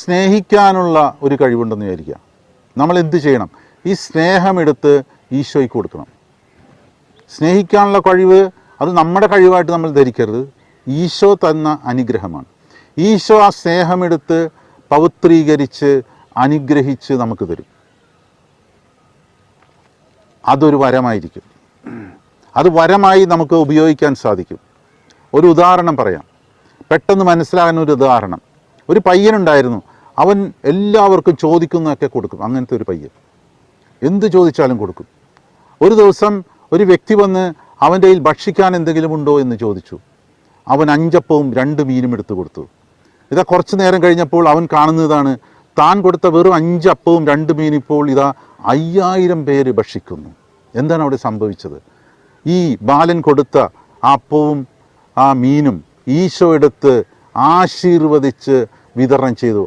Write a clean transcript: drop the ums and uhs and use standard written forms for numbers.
സ്നേഹിക്കാനുള്ള ഒരു കഴിവുണ്ടെന്ന് വിചാരിക്കുക. നമ്മൾ എന്ത് ചെയ്യണം? ഈ സ്നേഹമെടുത്ത് ഈശോയ്ക്ക് കൊടുക്കണം. സ്നേഹിക്കാനുള്ള കഴിവ് അത് നമ്മുടെ കഴിവായിട്ട് നമ്മൾ ധരിക്കരുത്. ഈശോ തന്ന അനുഗ്രഹമാണ്. ഈശോ ആ സ്നേഹമെടുത്ത് പവിത്രീകരിച്ച് അനുഗ്രഹിച്ച് നമുക്ക് തരും. അതൊരു വരമായിരിക്കും. അത് വരമായി നമുക്ക് ഉപയോഗിക്കാൻ സാധിക്കും. ഒരു ഉദാഹരണം പറയാം, പെട്ടെന്ന് മനസ്സിലാകുന്ന ഒരു ഉദാഹരണം. ഒരു പയ്യനുണ്ടായിരുന്നു, അവൻ എല്ലാവർക്കും ചോദിക്കുന്നതൊക്കെ കൊടുക്കും. അങ്ങനത്തെ ഒരു പയ്യൻ എന്ത് ചോദിച്ചാലും കൊടുക്കും. ഒരു ദിവസം ഒരു വ്യക്തി വന്ന് അവൻ്റെ കയ്യിൽ ഭക്ഷിക്കാൻ എന്തെങ്കിലും ഉണ്ടോ എന്ന് ചോദിച്ചു. അവൻ 5 അപ്പവും 2 മീനും എടുത്തു കൊടുത്തു. ഇതാ കുറച്ച് നേരം കഴിഞ്ഞപ്പോൾ അവൻ കാണുന്നതാണ്, താൻ കൊടുത്ത വെറും 5 അപ്പവും 2 മീനും ഇപ്പോൾ ഇതാ 5000 പേര് ഭക്ഷിക്കുന്നു. എന്താണ് അവിടെ സംഭവിച്ചത്? ഈ ബാലൻ കൊടുത്ത ആ അപ്പവും ആ മീനും ഈശോ എടുത്ത് ആശീർവദിച്ച് വിതരണം ചെയ്തു.